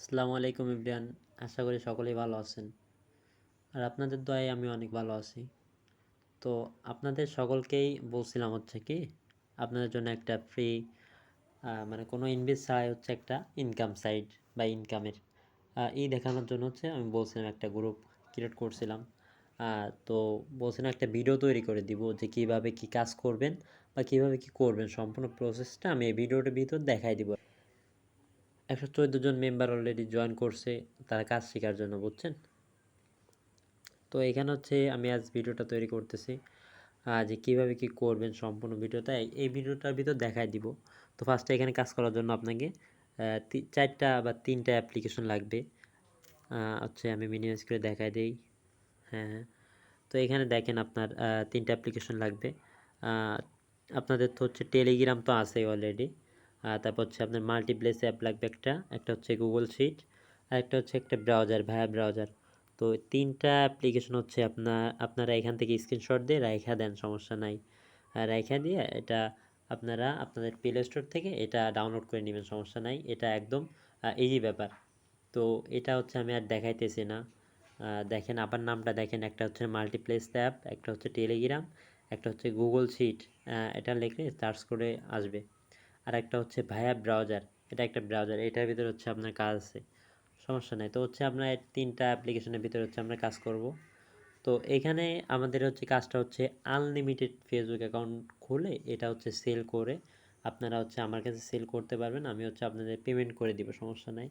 আসসালামু আলাইকুম ইব্রান। আশা করি সকলেই ভালো আছেন। আর আপনাদের দয়ায় আমি অনেক ভালো আছি। তো আপনাদের সকলকেই বলছিলাম হচ্ছে কি, আপনাদের জন্য একটা ফ্রি মানে কোনো ইনভেস্ট ছাড়াই হচ্ছে একটা ইনকাম সাইট বা ইনকামের এই দেখানোর জন্য হচ্ছে আমি বলছিলাম একটা গ্রুপ ক্রিয়েট করছিলাম। তো বলছিলাম একটা ভিডিও তৈরি করে দিব যে কিভাবে কি কাজ করবেন বা কিভাবে কি করবেন, সম্পূর্ণ প্রসেসটা আমি এই ভিডিওটার ভিতর দেখাই দিব। 114 জন মেম্বার অলরেডি জয়েন করছে তারা কাজ শেখার জন্য, বুঝছেন? তো এখানে হচ্ছে আমি আজ ভিডিওটা তৈরি করতেছি যে কীভাবে কি করবেন, সম্পূর্ণ ভিডিওটা এই ভিডিওটার ভিতর দেখাই দিব। তো ফার্স্টে এখানে কাজ করার জন্য আপনাকে 4টা বা 3টা অ্যাপ্লিকেশন লাগবে। হচ্ছে আমি মিনিমাইজ করে দেখাই দেই। হ্যাঁ, হ্যাঁ। তো এখানে দেখেন আপনার 3টা অ্যাপ্লিকেশন লাগবে। আপনাদের তো হচ্ছে টেলিগ্রাম তো আছেই অলরেডি। তারপর হচ্ছে আপনার মাল্টিপ্লেস অ্যাপ লাগবে একটা, একটা হচ্ছে গুগল শিট, আর একটা হচ্ছে একটা ব্রাউজার, ভায়া ব্রাউজার। তো 3টা অ্যাপ্লিকেশন হচ্ছে আপনারা এখান থেকে স্ক্রিনশট দিয়ে রাইখা দেন, সমস্যা নাই। রাইখা দিয়ে এটা আপনারা আপনাদের প্লে স্টোর থেকে এটা ডাউনলোড করে নেবেন, সমস্যা নাই। এটা একদম ইজি ব্যাপার। তো এটা হচ্ছে আমি আর দেখাইতেছি না। দেখেন আবার নামটা দেখেন, একটা হচ্ছে মাল্টিপ্লেস অ্যাপ, একটা হচ্ছে টেলিগ্রাম, একটা হচ্ছে গুগল শিট। এটা লিখলে সার্চ করে আসবে। আর একটা হচ্ছে ভায়া ব্রাউজার, এটা একটা ব্রাউজার, এটার ভিতরে হচ্ছে আপনার কাজ আছে, সমস্যা নাই। তো হচ্ছে আমরা 3টা অ্যাপ্লিকেশনের ভিতরে হচ্ছে আমরা কাজ করব। তো এখানে আমাদের হচ্ছে কাজটা হচ্ছে আনলিমিটেড ফেসবুক অ্যাকাউন্ট খুলে এটা হচ্ছে সেল করে আপনারা হচ্ছে আমার কাছে সেল করতে পারবেন, আমি হচ্ছে আপনাদের পেমেন্ট করে দিব, সমস্যা নাই।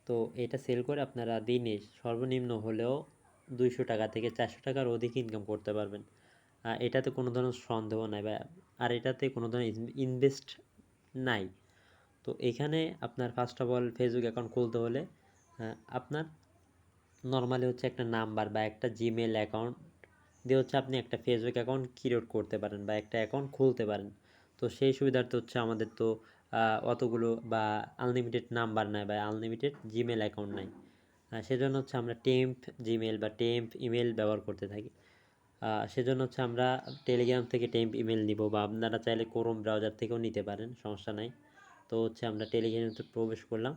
তো এটা সেল করে আপনারা দিনে সর্বনিম্ন হলেও 200 টাকা থেকে 400 টাকার অধিক ইনকাম করতে পারবেন। এটাতে কোনো ধরনের সন্দেহ নাই বা আর এটাতে কোনো ধরনের ইনভেস্ট নাই। তো এখানে আপনার first of all Facebook account খুলতে হলে আপনার নর্মালি হচ্ছে একটা নাম্বার বা একটা জিমেল অ্যাকাউন্ট দিয়ে হচ্ছে আপনি একটা ফেসবুক অ্যাকাউন্ট ক্রিয়েট করতে পারেন বা একটা অ্যাকাউন্ট খুলতে পারেন। তো সেই সুবিধার্থে হচ্ছে আমাদের তো অতগুলো বা আনলিমিটেড নাম্বার নাই বা আনলিমিটেড জিমেল অ্যাকাউন্ট নাই। সেজন্য হচ্ছে আমরা টেম্প জিমেল বা টেম্প ইমেল ব্যবহার করতে থাকি। সেজন্য হচ্ছে আমরা টেলিগ্রাম থেকে টেম্প ইমেল নিব বা আপনারা চাইলে ক্রোম ব্রাউজার থেকেও নিতে পারেন, সমস্যা নাই। তো হচ্ছে আমরা টেলিগ্রামে প্রবেশ করলাম।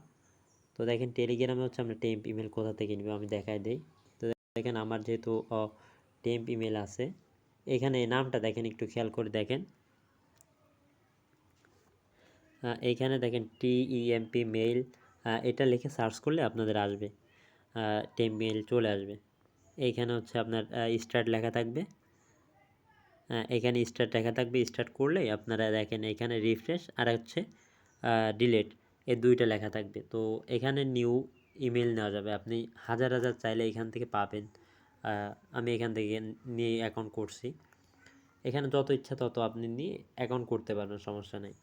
তো দেখেন টেলিগ্রামে হচ্ছে আমরা টেম্প ইমেল কোথা থেকে নিব আমি দেখাই দেই। তো দেখেন আমার যেহেতু টেম্প ইমেল আছে, এখানে নামটা দেখেন, একটু খেয়াল করে দেখেন। এইখানে দেখেন টিইএমপি মেইল, এটা লিখে সার্চ করলে আপনাদের আসবে, টেম্প মেইল চলে আসবে। এইখানে হচ্ছে আপনার স্টার্ট লেখা থাকবে। এখানে স্টার্ট লেখা থাকবে, স্টার্ট করলেই আপনারা দেখেন এখানে রিফ্রেশ আর হচ্ছে ডিলেট, এই দুইটা লেখা থাকবে। তো এখানে নিউ ইমেল নেওয়া যাবে, আপনি হাজার হাজার চাইলে এখান থেকে পাবেন। আমি এখান থেকে নিয়ে অ্যাকাউন্ট করছি, এখানে যত ইচ্ছা তত আপনি নিয়ে অ্যাকাউন্ট করতে পারবেন, সমস্যা নেই।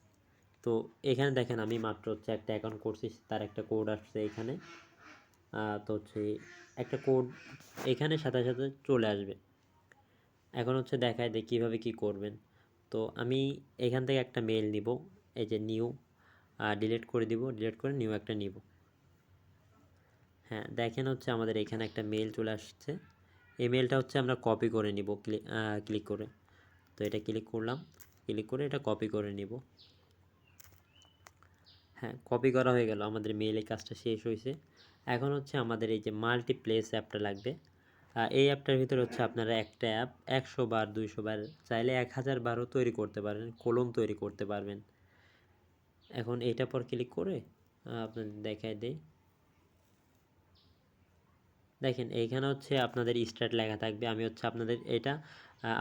তো এখানে দেখেন আমি মাত্র হচ্ছে একটা অ্যাকাউন্ট করছি, তার একটা কোড আসছে এখানে। তো হচ্ছে একটা কোড এখানে সাথে সাথে চলে আসবে। এখন হচ্ছে দেখায় দেয় কীভাবে কী করবেন। তো আমি এখান থেকে একটা মেল নিব, এই যে নিউ, ডিলিট করে দিব, ডিলিট করে নিউ একটা নিব। হ্যাঁ, দেখেন হচ্ছে আমাদের এখানে একটা মেল চলে আসছে। এই মেলটা হচ্ছে আমরা কপি করে নিব ক্লিক করে। তো এটা ক্লিক করলাম, ক্লিক করে এটা কপি করে নিব। হ্যাঁ, কপি করা হয়ে গেল, আমাদের মেইলের কাজটা শেষ হয়েছে। এখন হচ্ছে আমাদের এই যে মাল্টিপ্লেস অ্যাপটা লাগবে। এই অ্যাপটার ভিতরে হচ্ছে আপনারা একটা অ্যাপ 100 বার 200 বার চাইলে 1000 বারও তৈরি করতে পারেন, কলম তৈরি করতে পারবেন। এখন এইটা পর ক্লিক করে আপনাদের দেখায় দেই। দেখেন এইখানে হচ্ছে আপনাদের স্টার্ট লেখা থাকবে, আমি হচ্ছে আপনাদের এটা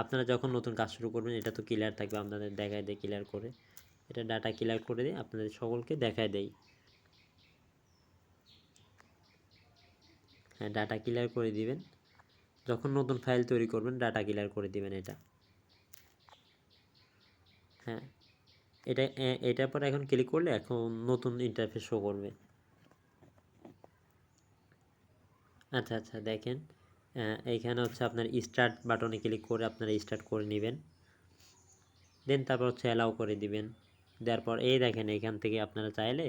আপনারা যখন নতুন কাজ শুরু করবেন এটা তো ক্লিয়ার থাকবে, আপনাদের দেখায় দেয় ক্লিয়ার করে। এটা ডাটা ক্লিয়ার করে দিই, আপনাদের সকলকে দেখায় দেই। হ্যাঁ, ডাটা ক্লিয়ার করে দিবেন, যখন নতুন ফাইল তৈরি করবেন ডাটা ক্লিয়ার করে দিবেন এটা। হ্যাঁ, এটার পর এখন ক্লিক করলে এখন নতুন ইন্টারফেস শো করবে। আচ্ছা আচ্ছা, দেখেন এইখানে হচ্ছে আপনার স্টার্ট বাটনে ক্লিক করে আপনারা স্টার্ট করে নেবেন। দেন তারপর হচ্ছে অ্যালাউ করে দিবেন। দেওয়ার পর এই দেখেন এখান থেকে আপনারা চাইলে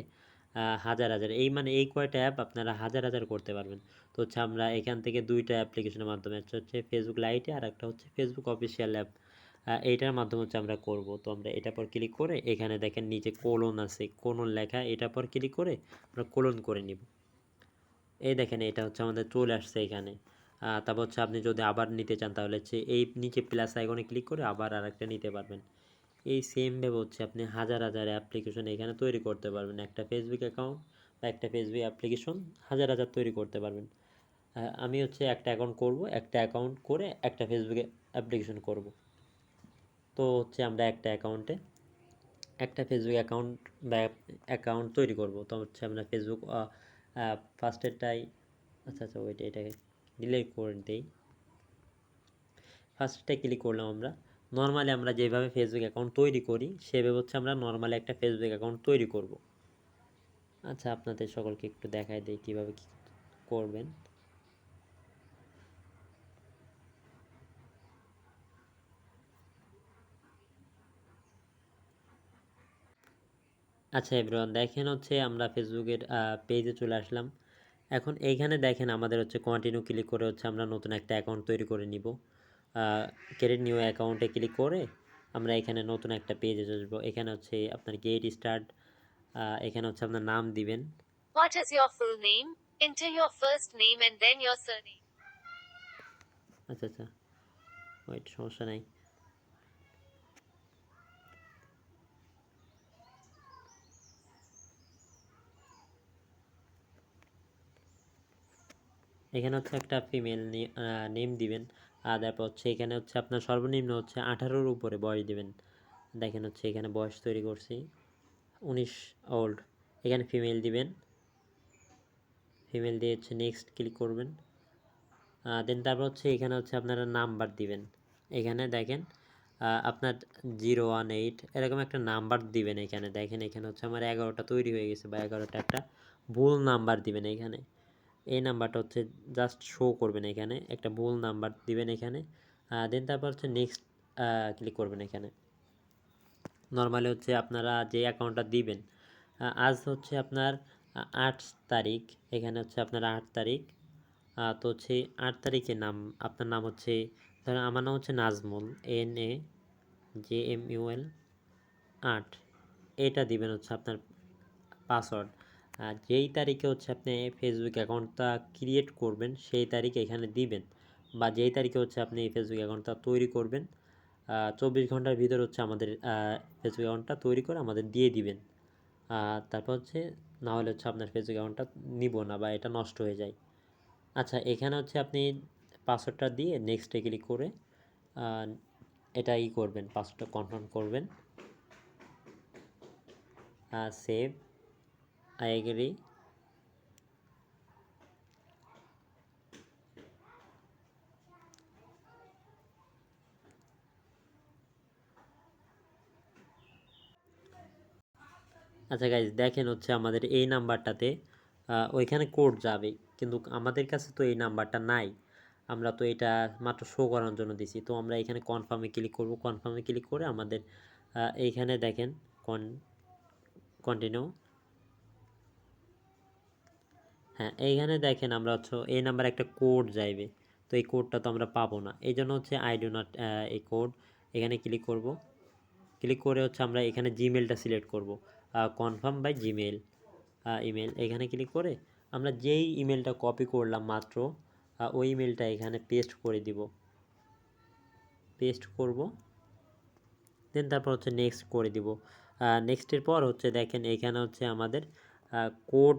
হাজার হাজার এই মানে এই কয়টা অ্যাপ আপনারা হাজার হাজার করতে পারবেন। তো হচ্ছে আমরা এখান থেকে দুইটা অ্যাপ্লিকেশনের মাধ্যমে, একটা হচ্ছে ফেসবুক লাইটে আর একটা হচ্ছে ফেসবুক অফিসিয়াল অ্যাপ, এইটার মাধ্যমে হচ্ছে আমরা করব। তো আমরা এটার পর ক্লিক করে এখানে দেখেন নিচে কোলন আছে, কোলন লেখা, এটার পর ক্লিক করে আমরা কোলন করে নিব। এই দেখেন এটা হচ্ছে আমাদের চলে আসছে এখানে। তারপর হচ্ছে আপনি যদি আবার নিতে চান তাহলে হচ্ছে এই নিচে প্লাস আইকনে ক্লিক করে আবার আরেকটা নিতে পারবেন। এই সেমভাবে হচ্ছে আপনি হাজার হাজার অ্যাপ্লিকেশন এখানে তৈরি করতে পারবেন। একটা ফেসবুক অ্যাকাউন্ট বা একটা ফেসবুক অ্যাপ্লিকেশন হাজার হাজার তৈরি করতে পারবেন। আমি হচ্ছে একটা অ্যাকাউন্ট করব, একটা অ্যাকাউন্ট করে একটা ফেসবুকে অ্যাপ্লিকেশন করব। তো হচ্ছে আমরা একটা অ্যাকাউন্টে একটা ফেসবুক অ্যাকাউন্ট বা অ্যাকাউন্ট তৈরি করব। তো হচ্ছে আমরা ফেসবুক ফার্স্টেরটাই, আচ্ছা ওইটা এটাকে ডিলিট করে দিই। ফার্স্টটায় ক্লিক করলাম আমরা। নর্মালি আমরা যেভাবে ফেসবুক অ্যাকাউন্ট তৈরি করি সেভাবে হচ্ছে আমরা নর্মালি একটা ফেসবুক অ্যাকাউন্ট তৈরি করব। আচ্ছা আপনাদের সকলকে একটু দেখাই দিই কীভাবে কী করবেন। আচ্ছা এভরিওয়ান, দেখেন হচ্ছে আমরা ফেসবুকের পেজে চলে আসলাম। এখন এইখানে দেখেন আমাদের হচ্ছে কন্টিনিউ ক্লিক করে হচ্ছে আমরা নতুন একটা অ্যাকাউন্ট তৈরি করে নিব। ক্রিয়েট নিউ অ্যাকাউন্টে ক্লিক করে আমরা এখানে নতুন একটা পেজে আসবো। এখানে হচ্ছে আপনার গেট স্টার্ট, এখানে হচ্ছে আপনার নাম দিবেন। What is your full name? Enter your first name and then your surname. আচ্ছা ওয়েট, সমস্যা নাই। এখানে হচ্ছে একটা ফিমেল নেম দিবেন। আর তারপর হচ্ছে এখানে হচ্ছে আপনার সর্বনিম্ন হচ্ছে 18-র উপরে বয়স দিবেন। দেখেন হচ্ছে এখানে বয়স তৈরি করছি 19 ওল্ড। এখানে ফিমেল দিবেন, ফিমেল দিয়ে হচ্ছে নেক্সট ক্লিক করবেন। দেন তারপর হচ্ছে এখানে হচ্ছে আপনারা নাম্বার দিবেন। এখানে দেখেন আপনার 018 এরকম একটা নাম্বার দিবেন। এখানে দেখেন এখানে হচ্ছে আমার 11টা তৈরি হয়ে গেছে বা 11টা একটা ভুল নাম্বার দিবেন। এখানে এই নাম্বারটা হচ্ছে জাস্ট শো করবেন, এখানে একটা ভুল নাম্বার দিবেন এখানে। দেন তারপর হচ্ছে নেক্সট ক্লিক করবেন। এখানে নর্মালি হচ্ছে আপনারা যে অ্যাকাউন্টটা দিবেন, আজ হচ্ছে আপনার 8 তারিখ, এখানে হচ্ছে আপনার 8 তারিখ। তো হচ্ছে 8 তারিখে নাম, আপনার নাম হচ্ছে, ধরেন আমার নাম হচ্ছে নাজমুল, NAJMUL 8, এটা দিবেন হচ্ছে আপনার পাসওয়ার্ড। আর যেই তারিখে হচ্ছে আপনি ফেসবুক অ্যাকাউন্টটা ক্রিয়েট করবেন সেই তারিখে এখানে দিবেন, বা যেই তারিখে হচ্ছে আপনি ফেসবুক অ্যাকাউন্টটা তৈরি করবেন 24 ঘন্টার ভিতর হচ্ছে আমাদের ফেসবুক অ্যাকাউন্টটা তৈরি করে আমাদের দিয়ে দিবেন। তারপর হচ্ছে না হলে হচ্ছে আপনার ফেসবুক অ্যাকাউন্টটা নিব না বা এটা নষ্ট হয়ে যায়। আচ্ছা এখানে হচ্ছে আপনি পাসওয়ার্ডটা দিয়ে নেক্সটে ক্লিক করে এটা করবেন, পাসওয়ার্ডটা কনফার্ম করবেন। Save, I agree. আচ্ছা গাইজ দেখেন হচ্ছে আমাদের এই নাম্বারটাতে ওইখানে কোড যাবে, কিন্তু আমাদের কাছে তো এই নাম্বারটা নাই। আমরা তো এটা মাত্র শো করানোর জন্য দিছি। তো আমরা এখানে কনফার্মে ক্লিক করব। কনফার্মে ক্লিক করে আমাদের এইখানে দেখেন কন্টিনিউ। হ্যাঁ এইখানে দেখেন আমরা হচ্ছে এই নাম্বার একটা কোড যাইবে, তো এই কোডটা তো আমরা পাবো না। এই জন্য হচ্ছে আই ডু নট এই কোড, এখানে ক্লিক করব। ক্লিক করে হচ্ছে আমরা এখানে জিমেলটা সিলেক্ট করব, কনফার্ম বাই জিমেল ইমেল। এখানে ক্লিক করে আমরা যেই ইমেলটা কপি করলাম মাত্র ওই ইমেলটা এখানে পেস্ট করে দিব, পেস্ট করব। দেন তারপর হচ্ছে নেক্সট করে দিব। নেক্সটের পর হচ্ছে দেখেন এখানে হচ্ছে আমাদের কোড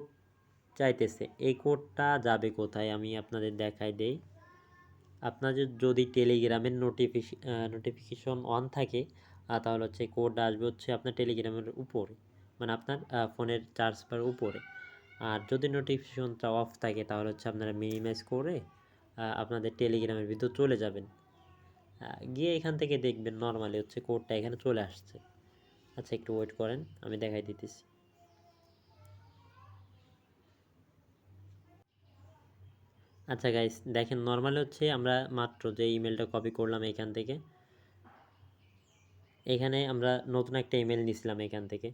চাইতেছে। এই কোডটা যাবে কোথায় আমি আপনাদের দেখাই দেই। আপনাদের যদি টেলিগ্রামের নোটিফিকেশন অন থাকে তাহলে হচ্ছে কোডটা আসবে হচ্ছে আপনার টেলিগ্রামের উপরে, মানে আপনার ফোনের চার্জ বার উপরে। আর যদি নোটিফিকেশনটা অফ থাকে তাহলে হচ্ছে আপনারা মিনিমাইজ করে আপনাদের টেলিগ্রামের ভিতর চলে যাবেন। গিয়ে এখান থেকে দেখবেন নর্মালি হচ্ছে কোডটা এখানে চলে আসছে। আচ্ছা একটু ওয়েট করেন, আমি দেখাই দিতেছি। আচ্ছা গাইস দেখেন নর্মালি হচ্ছে আমরা মাত্র যে ইমেলটা কপি করলাম এখান থেকে, এখানে আমরা নতুন একটা ইমেল নিছিলাম এখান থেকে,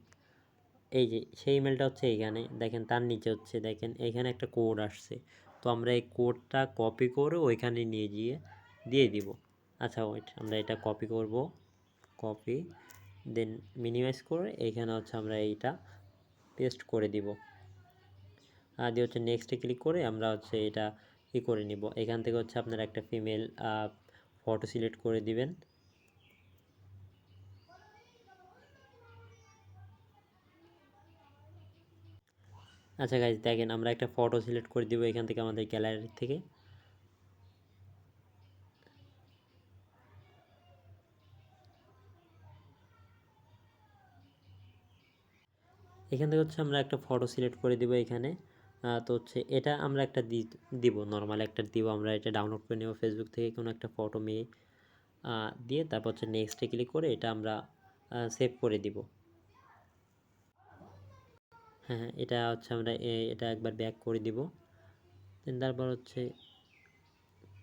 এই যে সেই ইমেলটা হচ্ছে এইখানে দেখেন, তার নিচে হচ্ছে দেখেন এখানে একটা কোড আসছে। তো আমরা এই কোডটা কপি করে ওইখানে নিয়ে গিয়ে দিয়ে দিব। আচ্ছা ওয়েট, আমরা এটা কপি করব। কপি, দেন মিনিমাইজ করে এইখানে হচ্ছে আমরা এইটা পেস্ট করে দিব। দিয়ে হচ্ছে নেক্সটে ক্লিক করে আমরা হচ্ছে এটা করে নিব। এখান থেকে হচ্ছে আপনারা একটা ফিমেল ফটো সিলেক্ট করে দিবেন। আচ্ছা গাইজ দেখেন আমরা একটা ফটো সিলেক্ট করে দিব এখান থেকে আমাদের গ্যালারি থেকে। এখান থেকে হচ্ছে আমরা একটা ফটো সিলেক্ট করে দিব এখানে। তো হচ্ছে এটা আমরা একটা দিব, নর্মাল একটা দিব। আমরা এটা ডাউনলোড করে নেব ফেসবুক থেকে কোনো একটা ফটো মেয়ে দিয়ে, তারপর হচ্ছে নেক্সটে ক্লিক করে এটা আমরা সেভ করে দিব। হ্যাঁ, এটা হচ্ছে আমরা এটা একবার ব্যাক করে দিব। দেন তারপর হচ্ছে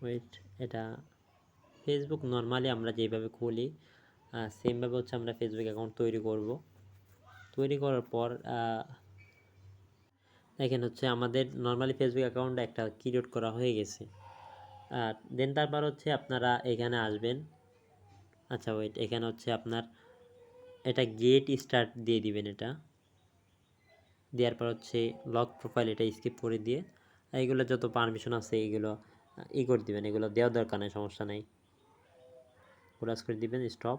ওয়েট, এটা ফেসবুক নর্মালি আমরা যেভাবে খুলি সেমভাবে হচ্ছে আমরা ফেসবুক অ্যাকাউন্ট তৈরি করব। তৈরি করার পর দেখেন হচ্ছে আমাদের নর্মালি ফেসবুক অ্যাকাউন্ট একটা ক্রিয়েট করা হয়ে গেছে। দেন তারপর হচ্ছে আপনারা এখানে আসবেন। আচ্ছা ওয়েট, এখানে হচ্ছে আপনার এটা গেট স্টার্ট দিয়ে দিবেন। এটা দেওয়ার পর হচ্ছে লক প্রোফাইল এটা স্কিপ করে দিয়ে এইগুলো যত পারমিশন আছে এইগুলো করে দিবেন। এগুলো দেওয়ার দরকার নেই, সমস্যা নেই, ক্লোজ করে দিবেন, স্টপ।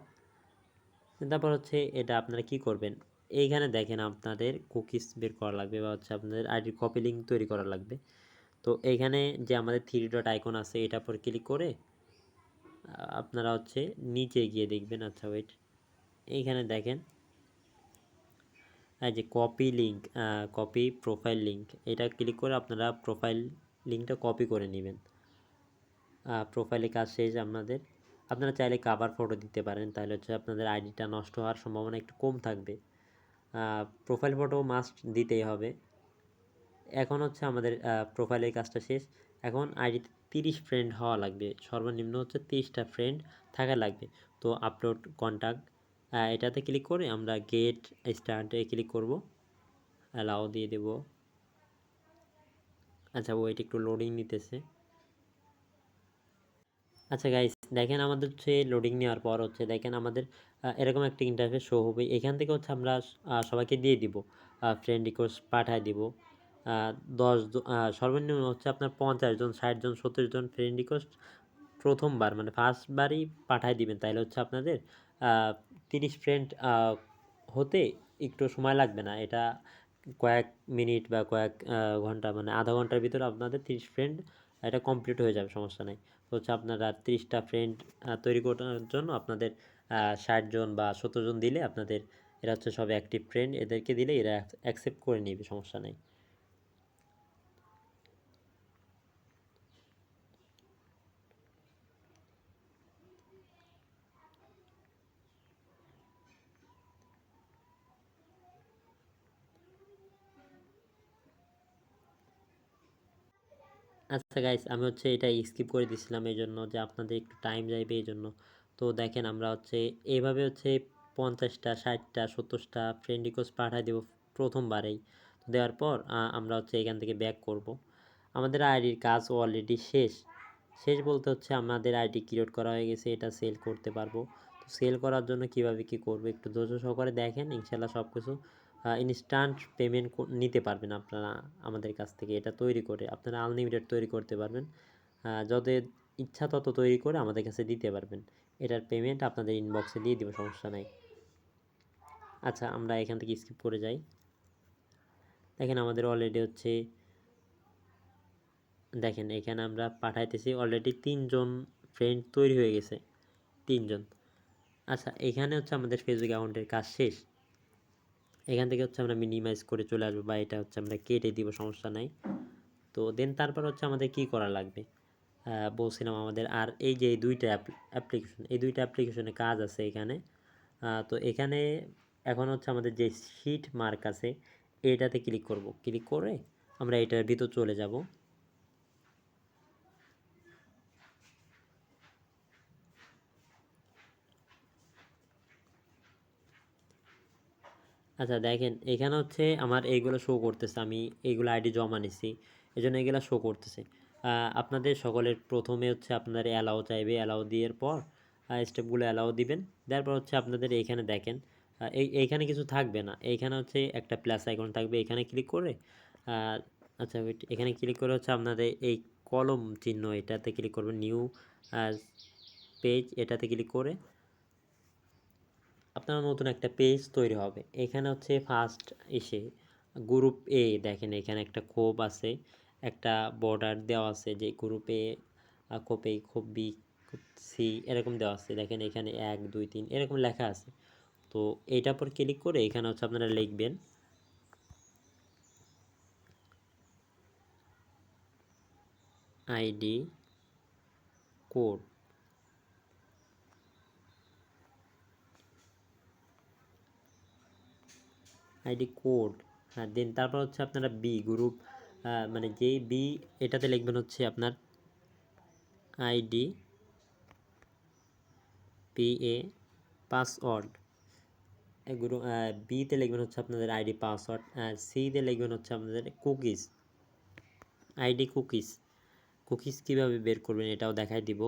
তারপর হচ্ছে এটা আপনারা কি করবেন, এইখানে দেখেন আপনাদের কুকিজ বের করা লাগবে বা হচ্ছে আপনাদের আইডি কপি লিঙ্ক তৈরি করা লাগবে। তো এইখানে যে আমাদের 3 ডট আইকন আছে এটার পর ক্লিক করে আপনারা হচ্ছে নিচে গিয়ে দেখবেন। আচ্ছা ওয়েট, এইখানে দেখেন এই যে copy link, copy profile link, এটা ক্লিক করে আপনারা প্রোফাইল লিঙ্কটা কপি করে নেবেন। প্রোফাইলে কাজ শেষ আপনাদের। আপনারা চাইলে কাভার ফটো দিতে পারেন, তাহলে হচ্ছে আপনাদের আইডিটা নষ্ট হওয়ার সম্ভাবনা একটু কম থাকবে। প্রোফাইল ফটো মাস্ট দিতেই হবে। এখন হচ্ছে আমাদের প্রোফাইলের কাজটা শেষ। এখন আইডিতে 30 ফ্রেন্ড হওয়া লাগবে, সর্বনিম্ন হচ্ছে 30টা ফ্রেন্ড থাকা লাগবে। তো আপলোড কন্ট্যাক্ট এটাতে ক্লিক করে আমরা গেট স্টার্টে ক্লিক করব, অ্যালাউ দিয়ে দেব। আচ্ছা ওইটা একটু লোডিং নিতেছে। আচ্ছা গাইস দেখেন আমাদের হচ্ছে লোডিং নেওয়ার পর হচ্ছে দেখেন আমাদের এরকম একটা ইন্টারফেস শো হবে। এখান থেকে হচ্ছে আমরা সবাইকে দিয়ে দিব, ফ্রেন্ড রিকোয়েস্ট পাঠায় দিব। 10 সর্বনিম্ন হচ্ছে আপনার 50 জন, 60 জন, 70 জন ফ্রেন্ড রিকোয়েস্ট প্রথমবার মানে ফার্স্টবারই পাঠায় দিবেন। তাইলে হচ্ছে আপনাদের 30 ফ্রেন্ড হতে একটু সময় লাগবে না। এটা কয়েক মিনিট বা কয়েক ঘন্টা মানে আধা ঘন্টার ভিতরে আপনাদের 30 ফ্রেন্ড এটা কমপ্লিট হয়ে যাবে, সমস্যা নেই। তো হচ্ছে আপনারা 30টা ফ্রেন্ড তৈরি করার জন্য আপনাদের 60 জন বা 70 জন দিলে আপনাদের এরা হচ্ছে সব অ্যাক্টিভ ফ্রেন্ড, এদেরকে দিলে এরা অ্যাকসেপ্ট করে নেবে, সমস্যা নেই। আচ্ছা গাইস আমি হচ্ছে এটা স্কিপ করে দিছিলাম এই জন্য যে আপনাদের একটু টাইম যাইবে এই জন্য। তো দেখেন আমরা হচ্ছে এইভাবে হচ্ছে 50টা, 60টা, 70টা ফ্রেন্ড রিকোয়েস্ট পাঠিয়ে দেবো প্রথমবারেই। তো দেওয়ার পর আমরা হচ্ছে এখান থেকে ব্যাক করব। আমাদের আইডির কাজ অলরেডি শেষ। শেষ বলতে হচ্ছে আমাদের আইডি ক্রিয়েট করা হয়ে গেছে, এটা সেল করতে পারবো। তো সেল করার জন্য কিভাবে কি করবো একটু ধৈর্য সহকারে দেখেন, ইনশাল্লাহ সব কিছু ইনস্ট্যান্ট পেমেন্ট নিতে পারবেন আপনারা আমাদের কাছ থেকে। এটা তৈরি করে আপনারা আনলিমিটেড তৈরি করতে পারবেন, যত ইচ্ছা তত তৈরি করে আমাদের কাছে দিতে পারবেন। এটার পেমেন্ট আপনাদের ইনবক্সে দিয়ে দিব, সমস্যা নাই। আচ্ছা আমরা এখান থেকে স্কিপ করে যাই। দেখেন আমাদের অলরেডি হচ্ছে দেখেন এখানে আমরা পাঠাইতেছি, অলরেডি 3 জন ফ্রেন্ড তৈরি হয়ে গেছে, 3 জন। আচ্ছা এখানে হচ্ছে আমাদের ফেসবুক অ্যাকাউন্টের কাজ শেষ। এখান থেকে হচ্ছে আমরা মিনিমাইজ করে চলে আসবো বা এটা হচ্ছে আমরা কেটে দিব, সমস্যা নাই। তো দেন তারপর হচ্ছে আমাদের কি করা লাগবে বলছিলাম আমাদের আর এই যে এই দুইটা অ্যাপ্লিকেশন, এই দুইটা অ্যাপ্লিকেশনে কাজ আছে এখানে। তো এখানে এখন হচ্ছে আমাদের যে শিট মার্ক আছে এটাতে ক্লিক করব, ক্লিক করে আমরা এটার ভিতর চলে যাব। আচ্ছা দেখেন এখানে হচ্ছে আমার এইগুলো শো করতেছে, আমি এইগুলো আইডি জমা নিছি এই জন্য এগুলো শো করতেছে। আপনাদের সকলের প্রথমে হচ্ছে আপনার অ্যালাউ চাইবে, অ্যালাউ দেওয়ার পর স্টেপগুলো অ্যালাউ দিবেন। তারপর হচ্ছে আপনাদের এইখানে দেখেন এইখানে কিছু থাকবে না, এইখানে হচ্ছে একটা প্লাস আইকন থাকবে, এখানে ক্লিক করে আচ্ছা ওয়েট, এখানে ক্লিক করে হচ্ছে আপনাদের এই কলম চিহ্ন এটাতে ক্লিক করবেন, নিউ পেজ এটাতে ক্লিক করে আপনার নতুন একটা পেজ তৈরি হবে। এখানে হচ্ছে ফার্স্ট এসে গ্রুপ এ দেখেন এখানে একটা খোপ আছে, একটা বর্ডার দেওয়া আছে যে গ্রুপ এ, খোপ এ, খোপ বি, খোপ সি এরকম দেওয়া আছে। দেখেন এখানে 1 2 3 এরকম লেখা আছে। তো এইটার পর ক্লিক করে এখানে হচ্ছে আপনারা লিখবেন আইডি কোড, আইডি কোড। হ্যাঁ, দেন তারপর হচ্ছে আপনারা বি গ্রুপ, মানে যেই বি এটাতে লিখবেন হচ্ছে আপনার আইডি পি এ পাসওয়ার্ড। এগুলো বিতে লিখবেন হচ্ছে আপনাদের আইডি পাসওয়ার্ড, আর সিতে লিখবেন হচ্ছে আপনাদের কুকিজ, আইডি কুকিজ। কুকিজ কীভাবে বের করবেন এটাও দেখাই দিব।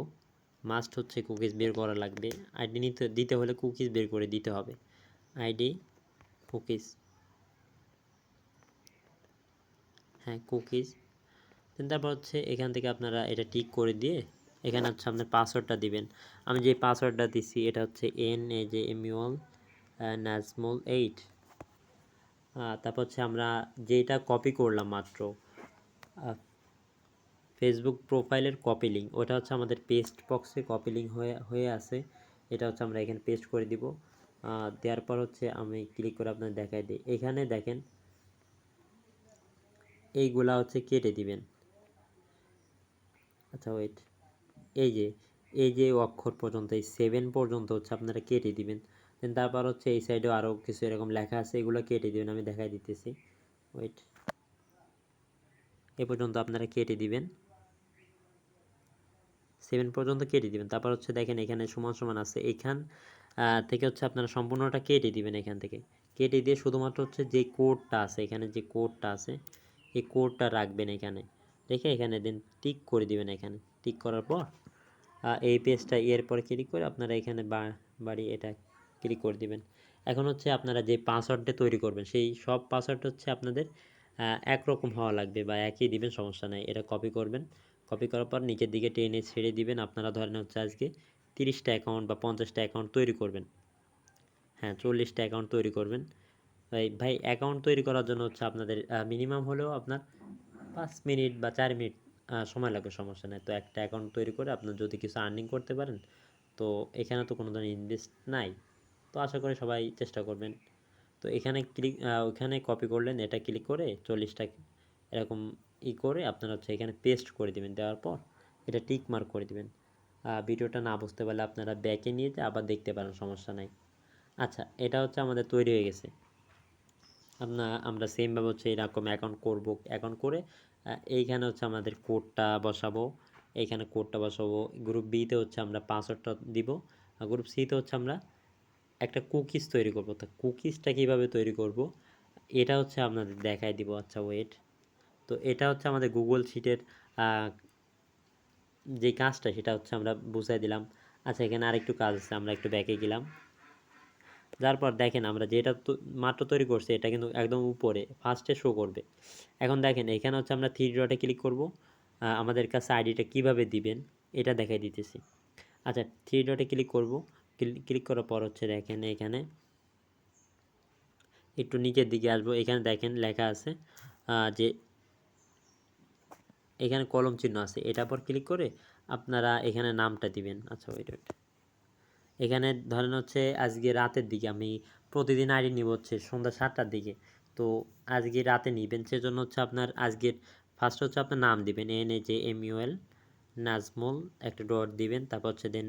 মাস্ট হচ্ছে কুকিজ বের করা লাগবে, আইডি দিতে হলে কুকিজ বের করে দিতে হবে, আইডি কুকিজ। হ্যাঁ কুকিজ। তারপর হচ্ছে এখান থেকে আপনারা এটা টিক করে দিয়ে এখানে হচ্ছে আপনার পাসওয়ার্ডটা দিবেন। আমি যে পাসওয়ার্ডটা দিচ্ছি এটা হচ্ছে NAJMUL নাজমুল 8। তারপর হচ্ছে আমরা যেটা কপি করলাম মাত্র ফেসবুক প্রোফাইলের কপি লিঙ্ক, ওটা হচ্ছে আমাদের পেস্ট বক্সে কপি লিঙ্ক হয়ে আছে। এটা হচ্ছে আমরা এখানে পেস্ট করে দিব। দেওয়ার পর হচ্ছে আমি ক্লিক করে আপনাদের দেখাই দিই। এখানে দেখেন এইগুলা হচ্ছে কেটে দিবেন। আচ্ছা ওয়েট, এই যে অক্ষর পর্যন্ত এই 7 পর্যন্ত হচ্ছে আপনারা কেটে দিবেন। দেন তারপর হচ্ছে এই সাইডেও আরও কিছু এরকম লেখা আছে, এগুলো কেটে দিবেন, আমি দেখাই দিতেছি। ওয়েট, এ পর্যন্ত আপনারা কেটে দিবেন, 7 পর্যন্ত কেটে দিবেন। তারপর হচ্ছে দেখেন এখানে সমান সমান আছে, এখান থেকে হচ্ছে আপনারা সম্পূর্ণটা কেটে দিবেন। এখান থেকে কেটে দিয়ে শুধুমাত্র হচ্ছে যে কোডটা আছে, এখানে যে কোডটা আছে এই কোডটা রাখবেন এখানে রেখে এখানে দেন টিক করে দিবেন। এখানে টিক করার পর এই পেজটা এরপরে ক্লিক করে আপনারা এখানে বাড়ি এটা ক্লিক করে দিবেন। এখন হচ্ছে আপনারা যে পাসওয়ার্ডটা তৈরি করবেন সেই সব পাসওয়ার্ড হচ্ছে আপনাদের একরকম হওয়া লাগবে বা একই দিবেন, সমস্যা নাই। এটা কপি করবেন, কপি করার পর নিচের দিকে টেনে ছেড়ে দিবেন। আপনারা ধরেন হচ্ছে আজকে 30টা অ্যাকাউন্ট বা 50টা অ্যাকাউন্ট তৈরি করবেন, হ্যাঁ 40টা অ্যাকাউন্ট তৈরি করবেন। ভাই অ্যাকাউন্ট তৈরি করার জন্য হচ্ছে আপনাদের মিনিমাম হলেও আপনার 5 মিনিট বা 4 মিনিট সময় লাগবে, সমস্যা নেই। তো একটা অ্যাকাউন্ট তৈরি করে আপনার যদি কিছু আর্নিং করতে পারেন, তো এখানে তো কোনো ধরনের ইনভেস্ট নাই, তো আশা করি সবাই চেষ্টা করবেন। তো এখানে ওইখানে কপি করলেন, এটা ক্লিক করে 40টা এরকম করে আপনারা হচ্ছে এখানে পেস্ট করে দেবেন। দেওয়ার পর এটা টিক মার্ক করে দেবেন। ভিডিওটা না বুঝতে পারলে আপনারা ব্যাকে নিয়ে যে আবার দেখতে পারেন, সমস্যা নাই। আচ্ছা, এটা হচ্ছে আমাদের তৈরি হয়ে গেছে। আমরা সেমভাবে হচ্ছে এরকম অ্যাকাউন্ট করব, অ্যাকাউন্ট করে এইখানে হচ্ছে আমাদের কোডটা বসাবো, এইখানে কোডটা বসাবো। গ্রুপ বিতে হচ্ছে আমরা পাসওয়ার্ডটা দিব, আর গ্রুপ সিতে হচ্ছে আমরা একটা কুকিজ তৈরি করব। তো কুকিজটা কীভাবে তৈরি করব এটা হচ্ছে আপনাদের দেখাই দিব। আচ্ছা ওয়েট, তো এটা হচ্ছে আমাদের গুগল শিটের যে কাজটা সেটা হচ্ছে আমরা বুঝাই দিলাম। আচ্ছা এখানে আরেকটু কাজ আছে, আমরা একটু ব্যাকে গেলাম। যার পর দেখেন আমরা যেটা মাত্র তৈরি করছি এটা কিন্তু একদম উপরে ফার্স্টে শো করবে। এখন দেখেন এখানে হচ্ছে আমরা থ্রি ডটে ক্লিক করব, আমাদের কাছে আইডিটা কিভাবে দিবেন এটা দেখাই দিতেছি। আচ্ছা থ্রি ডটে ক্লিক করব, ক্লিক করার পর হচ্ছে দেখেন এখানে একটু নিচের দিকে আসবো, এখানে দেখেন লেখা আছে যে এখানে কলম চিহ্ন আছে, এটার পর ক্লিক করে আপনারা এখানে নামটা দিবেন। আচ্ছা ওয়েট, এখানে ধরেন হচ্ছে আজকে রাতের দিকে আমি প্রতিদিন আইডি নিব হচ্ছে সন্ধ্যা 7টার দিকে, তো আজকে রাতে নিবেন সেজন্য হচ্ছে আপনার আজকের ফার্স্ট হচ্ছে আপনার নাম দিবেন NAJMUL নাজমুল, একটা ডট দিবেন। তারপর হচ্ছে দেন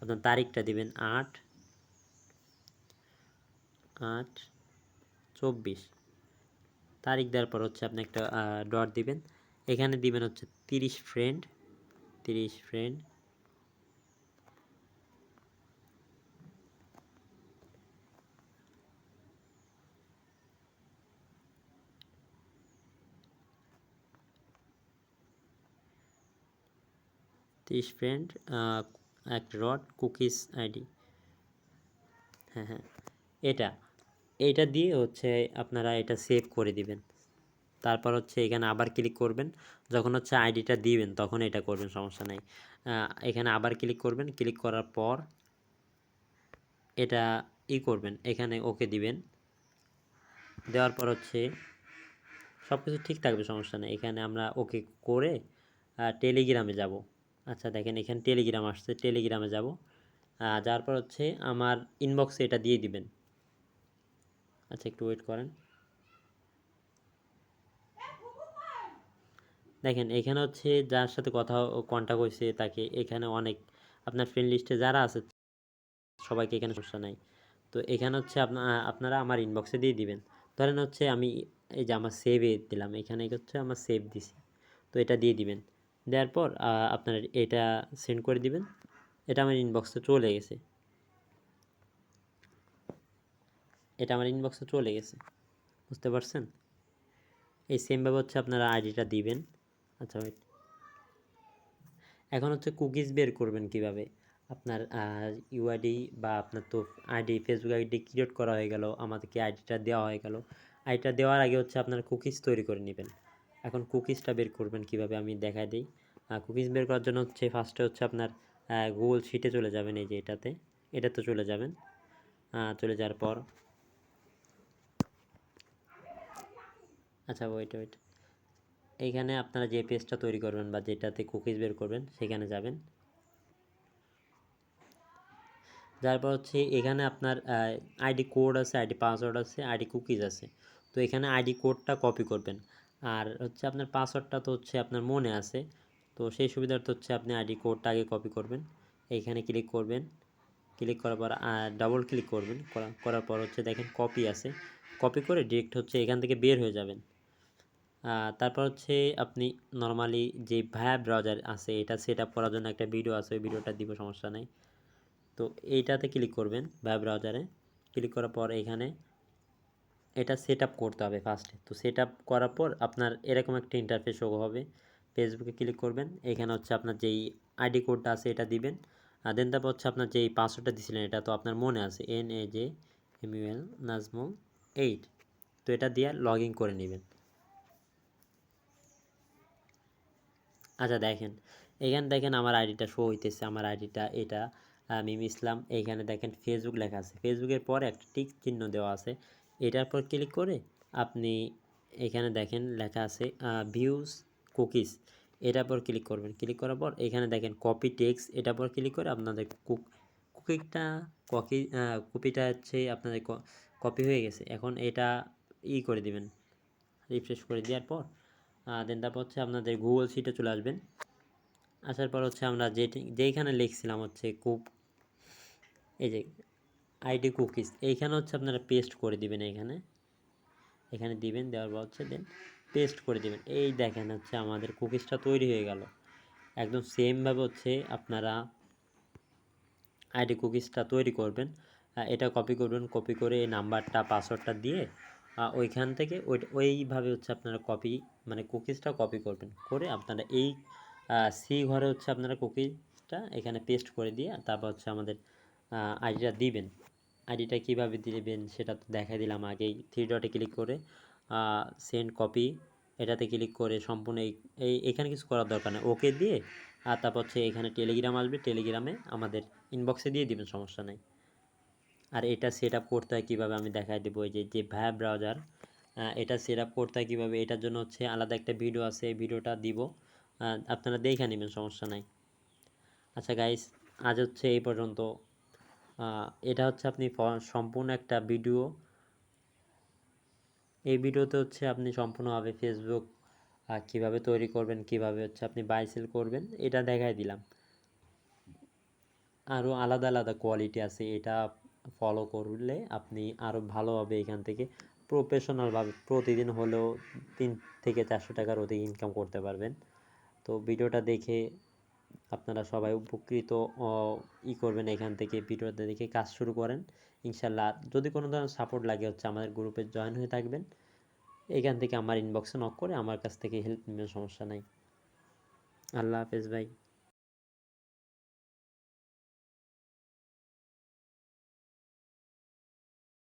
আপনার তারিখটা দিবেন 8/8/24 তারিখ। দেওয়ার পর হচ্ছে আপনি একটা ডট দিবেন, এখানে দিবেন হচ্ছে 30 ফ্রেন্ড, 30 ফ্রেন্ড। ফ্রেন্ড একটা রড কুকিজ আইডি, হ্যাঁ হ্যাঁ এটা দিয়ে হচ্ছে আপনারা এটা সেভ করে দিবেন। তারপর হচ্ছে এখানে আবার ক্লিক করবেন, যখন হচ্ছে আইডিটা দিবেন তখন এটা করবেন, সমস্যা নাই। এখানে আবার ক্লিক করবেন, ক্লিক করার পর এটা করবেন, এখানে ওকে দিবেন। দেওয়ার পর হচ্ছে সব কিছু ঠিক থাকবে, সমস্যা নেই। এখানে আমরা ওকে করে টেলিগ্রামে যাব। আচ্ছা দেখেন এখানে টেলিগ্রাম আসছে, টেলিগ্রামে যাব। যাওয়ার পর হচ্ছে আমার ইনবক্সে এটা দিয়ে দিবেন। আচ্ছা একটু ওয়েট করেন। দেখেন এখানে হচ্ছে যার সাথে কথা কন্ট্যাক্ট হয়েছে তাকে এখানে অনেক আপনার ফ্রেন্ড লিস্টে যারা আছে সবাইকে এখানে, সমস্যা নাই। তো এখানে হচ্ছে আপনারা আমার ইনবক্সে দিয়ে দিবেন। ধরেন হচ্ছে আমি এই যে আমার সেভে দিলাম, এখানে হচ্ছে আমার সেভ দিছি, তো এটা দিয়ে দিবেন। দেওয়ার পর আপনার এটা সেন্ড করে দিবেন। এটা আমার ইনবক্সে চলে গেছে, এটা আমার ইনবক্সে চলে গেছে, বুঝতে পারছেন? এই সেমভাবে হচ্ছে আপনারা আইডিটা দিবেন। আচ্ছা ওয়েট, এখন হচ্ছে কুকিজ বের করবেন কিভাবে। আপনার ইউআইডি বা আপনার তো আইডি, ফেসবুক আইডি ক্রিয়েট করা হয়ে গেল, আমাদেরকে আইডিটা দেওয়া হয়ে গেল। আইডিটা দেওয়ার আগে হচ্ছে আপনারা কুকিজ তৈরি করে নেবেন। এখন কুকিজটা বের করবেন কিভাবে আমি দেখাই দিই। কুকিজ বের করার জন্য হচ্ছে ফার্স্টে হচ্ছে আপনার গুগল শিটে চলে যাবেন, এই যে এটাতে চলে যাবেন। চলে যাওয়ার পর আচ্ছা ওয়েট, এইখানে আপনারা যে পেজটা তৈরি করবেন বা যেটাতে কুকিজ বের করবেন সেখানে যাবেন। তারপর হচ্ছে এখানে আপনার আইডি কোড আছে, আইডি পাসওয়ার্ড আছে, আইডি কুকিজ আছে। তো এখানে আইডি কোডটা কপি করবেন, আর হচ্ছে আপনার পাসওয়ার্ডটা তো হচ্ছে আপনার মনে আছে। তো সেই সুবিধার্থে হচ্ছে আপনি আইডি কোডটা আগে কপি করবেন। এইখানে ক্লিক করবেন, ক্লিক করার পর ডাবল ক্লিক করবেন, করার পর হচ্ছে দেখেন কপি আছে, কপি করে ডিরেক্ট হচ্ছে এখান থেকে বের হয়ে যাবেন। তারপর হচ্ছে আপনি নর্মালি যে ভায়া ব্রাউজার আছে এটা সেট আপ করার জন্য একটা ভিডিও আছে, ওই ভিডিওটা দিব, সমস্যা নেই। তো এইটাতে ক্লিক করবেন, ওয়েব ব্রাউজারে ক্লিক করার পর এখানে এটা সেট আপ করতে হবে ফার্স্টে। তো সেট আপ করার পর আপনার এরকম একটা ইন্টারফেস শো হবে। ফেসবুকে ক্লিক করবেন, এখানে হচ্ছে আপনার যেই আইডি কোডটা আছে এটা দিবেন। আর দেন তারপর হচ্ছে আপনার যেই পাসওয়ার্ডটা দিয়েছিলেন এটা তো আপনার মনে আছে, NAJMUL নাজমুল 8। তো এটা দিয়ে লগ ইন করে নেবেন। আচ্ছা দেখেন এখানে দেখেন আমার আইডিটা শো হইতেছে, আমার আইডিটা এটা মিম ইসলাম। এইখানে দেখেন ফেসবুক লেখা আছে, ফেসবুকের পরে একটা টিক চিহ্ন দেওয়া আছে। এটার পর ক্লিক করে আপনি এখানে দেখেন লেখা আছে ভিউজ কুকিজ, এটার পর ক্লিক করবেন। ক্লিক করার পর এখানে দেখেন কপি টেক্সট, এটার পর ক্লিক করে আপনাদের কুকিটা কপিটা হচ্ছে আপনাদের কপি হয়ে গেছে। এখন এটা করে দিবেন, রিফ্রেশ করে দেওয়ার পর দেন তারপর হচ্ছে আপনাদের গুগল শিটে চলে আসবেন। আসার পর হচ্ছে আমরা যেইখানে লিখছিলাম হচ্ছে এই যে আইডি কুকিজ, এইখানে হচ্ছে আপনারা পেস্ট করে দিবেন। এখানে দিবেন, দেওয়ার পর হচ্ছে দেন পেস্ট করে দিবেন। এই দেখেন হচ্ছে আমাদের কুকিজটা তৈরি হয়ে গেল। একদম সেমভাবে হচ্ছে আপনারা আইডি কুকিজটা তৈরি করবেন। এটা কপি করবেন, কপি করে এই নাম্বারটা পাসওয়ার্ডটা দিয়ে ওইখান থেকে ওইভাবে হচ্ছে আপনারা মানে কুকিজটা কপি করবেন, করে আপনারা এই সি ঘরে হচ্ছে আপনারা কুকিজটা এখানে পেস্ট করে দিয়ে তারপর হচ্ছে আমাদের আইডিটা দিবেন। আইডিটা কীভাবে দিবেন সেটা তো দেখাই দিলাম আগেই। থ্রি ডটে ক্লিক করে সেন্ড কপি এটাতে ক্লিক করে সম্পূর্ণ এখানে কিছু করার দরকার নেই, ওকে দিয়ে আর তারপর হচ্ছে এখানে টেলিগ্রাম আসবে, টেলিগ্রামে আমাদের ইনবক্সে দিয়ে দিবেন, সমস্যা নেই। আর এটা সেট আপ করতে হয় কীভাবে আমি দেখাই দেবো। এই যে ভায়া ব্রাউজার, এটা সেট আপ করতে হয় কীভাবে, এটার জন্য হচ্ছে আলাদা একটা ভিডিও আছে, এই ভিডিওটা দিব, আপনারা দেখে নেবেন, সমস্যা নাই। আচ্ছা গাইস, আজ হচ্ছে এই পর্যন্ত। এটা হচ্ছে আপনি সম্পূর্ণ একটা ভিডিও, এই ভিডিওতে হচ্ছে আপনি সম্পূর্ণভাবে ফেসবুক কীভাবে তৈরি করবেন, কীভাবে হচ্ছে আপনি বাই সেল করবেন এটা দেখাই দিলাম। আরও আলাদা আলাদা কোয়ালিটি আছে, এটা ফলো করলে আপনি আরও ভালোভাবে এখান থেকে প্রফেশনালভাবে প্রতিদিন হলেও 300 থেকে 400 টাকার অধিক ইনকাম করতে পারবেন। তো ভিডিওটা দেখে আপনারা সবাই উপকৃত করবেন, এখান থেকে ভিডিওটা দেখে কাজ শুরু করেন ইনশাল্লাহ। যদি কোনো ধরনের সাপোর্ট লাগে হচ্ছে আমাদের গ্রুপে জয়েন হয়ে থাকবেন, এখান থেকে আমার ইনবক্সে নক করে আমার কাছ থেকে হেল্প নেবেন, সমস্যা নাই। আল্লাহ হাফেজ ভাই।